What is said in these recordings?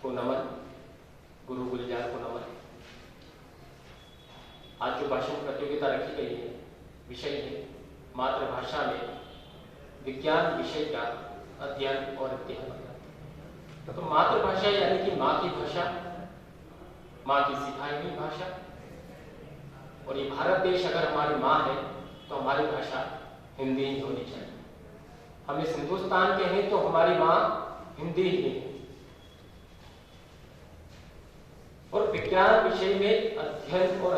को नमन, गुरु गुलजार को नमन। आज जो भाषण प्रतियोगिता रखी गई है, विषय है मातृभाषा में विज्ञान विषय का अध्ययन और अध्ययन। तो मातृभाषा यानी कि माँ की भाषा, माँ की सिखाई हुई भाषा। और ये भारत देश अगर हमारी माँ है तो हमारी भाषा हिंदी ही होनी चाहिए। हम इस हिंदुस्तान के हैं तो हमारी माँ हिंदी ही है। और विज्ञान विषय में अध्ययन और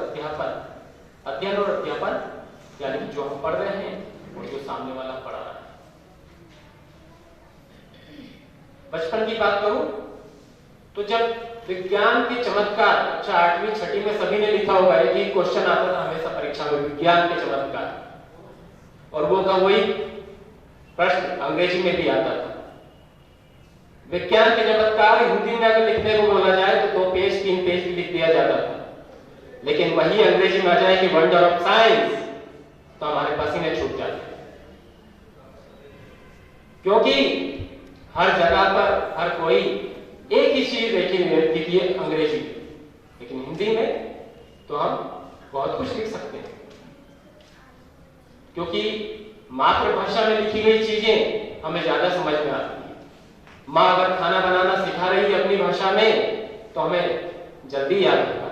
अध्यापन यानी कि जो हम पढ़ रहे हैं और जो सामने वाला पढ़ा रहा है। बचपन की बात करूं तो जब विज्ञान के चमत्कार, अच्छा 8वीं 6वीं में सभी ने लिखा होगा, एक ही क्वेश्चन आता था हमेशा परीक्षा में, विज्ञान के चमत्कार। और वो का वही प्रश्न अंग्रेजी में भी आता था। विज्ञान के चमत्कार हिंदी में अगर लिखने को बोला जाए तो 2 पेज 3 पेज भी लिख दिया जाता था। लेकिन वही अंग्रेजी में आ जाए कि वंडर ऑफ साइंस तो हमारे पसीने छूट जाते। क्योंकि हर जगह पर हर कोई एक ही चीज लिखी है अंग्रेजी में, लेकिन हिंदी में तो हम बहुत कुछ लिख सकते हैं। क्योंकि मातृभाषा में लिखी गई चीजें हमें ज्यादा समझ में आती है। माँ अगर खाना बनाना सिखा रही है अपनी भाषा में तो हमें जल्दी याद होगा।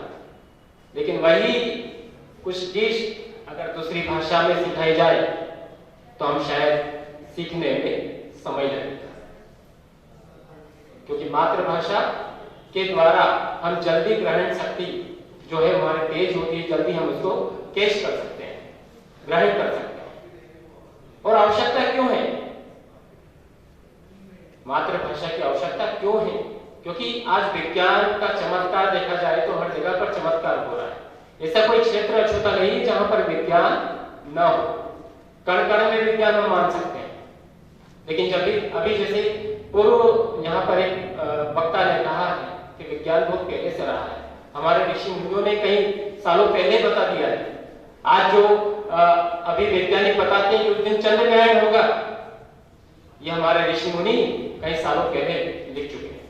लेकिन वही कुछ डिश अगर दूसरी भाषा में सिखाई जाए तो हम शायद सीखने में समय लगेगा। क्योंकि मातृभाषा के द्वारा हम जल्दी ग्रहण शक्ति जो है हमारे तेज होती है, जल्दी हम उसको कैच कर सकते हैं, ग्रहण कर सकते हैं। और आवश्यकता क्यों है? मातृभाषा की आवश्यकता क्यों है? क्योंकि आज विज्ञान का चमत्कार देखा जाए तो हर जगह पर चमत्कार हो रहा है। ऐसा कोई क्षेत्र अछूता नहीं है जहां पर विज्ञान न हो। कण कण में विज्ञान हम मान सकते हैं। लेकिन जब अभी जैसे पूर्व यहाँ पर एक वक्ता ने कहा है कि विज्ञान बहुत पहले से रहा है। हमारे ऋषि मुनियों ने कई सालों पहले बता दिया है। आज जो अभी वैज्ञानिक बताते हैं कि उस दिन चंद्र ग्रहण होगा, ये हमारे ऋषि मुनि कई सालों पहले लिख चुके हैं।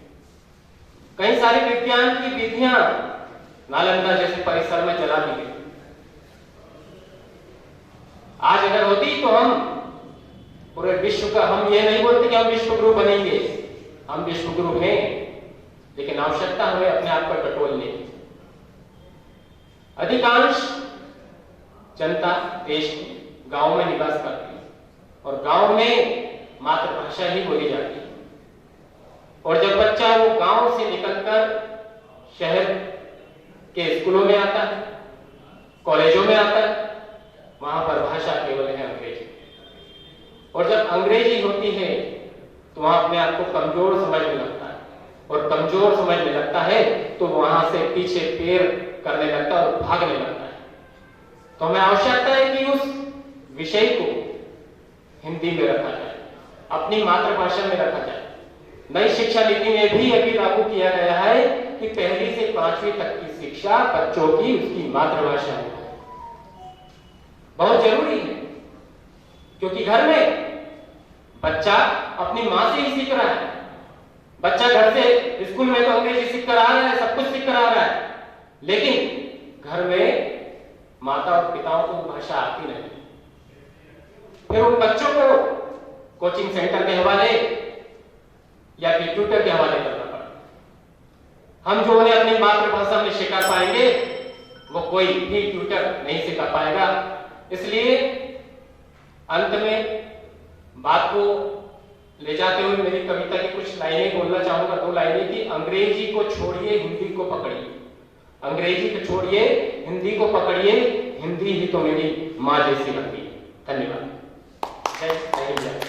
कई सारी विज्ञान की विधियां नालंदा जैसे परिसर में चला दी गई। आज अगर होती तो हम पूरे विश्व का, हम ये नहीं बोलते कि हम विश्व गुरु बनेंगे, हम विश्व गुरु हैं, लेकिन आवश्यकता हमें अपने आप पर टटोलने की। अधिकांश जनता देश में गांव में निवास करती है और गांव में मातृभाषा ही बोली जाती है। और जब बच्चा वो गांव से निकलकर शहर के स्कूलों में आता है, कॉलेजों में आता है, वहां पर भाषा केवल है अंग्रेजी। और जब अंग्रेजी होती है तो वहां अपने आप को कमजोर समझने लगता है। और कमजोर समझने लगता है तो वहां से पीछे पैर करने लगता है और भागने लगता है। तो हमें आवश्यकता है कि उस विषय को हिंदी में रखा जाए, अपनी मातृभाषा में रखा जाए। नई शिक्षा नीति में भी अभी लागू किया गया है कि 1ली से 5वीं तक की शिक्षा बच्चों की उसकी मातृभाषा में बहुत जरूरी है। क्योंकि घर में बच्चा अपनी मां से ही सीख रहा है। बच्चा घर से स्कूल में तो अंग्रेजी सीख कर आ रहा है, सब कुछ सीख कर आ रहा है, लेकिन घर में माता और पिताओं को भाषा आती नहीं। फिर उन बच्चों को कोचिंग सेंटर के हवाले या फिर ट्यूटर के हवाले करना पड़ता। हम जो उन्हें अपनी मातृभाषा में सिखा पाएंगे वो कोई भी ट्यूटर नहीं सिखा पाएगा। इसलिए अंत में बात को ले जाते हुए मेरी कविता की कुछ लाइनें बोलना चाहूंगा। 2 लाइनें कि अंग्रेजी को छोड़िए हिंदी को पकड़िए, अंग्रेजी को छोड़िए हिंदी को पकड़िए, हिंदी ही तो मेरी माँ जैसी लगती है। धन्यवाद। जय हिंद।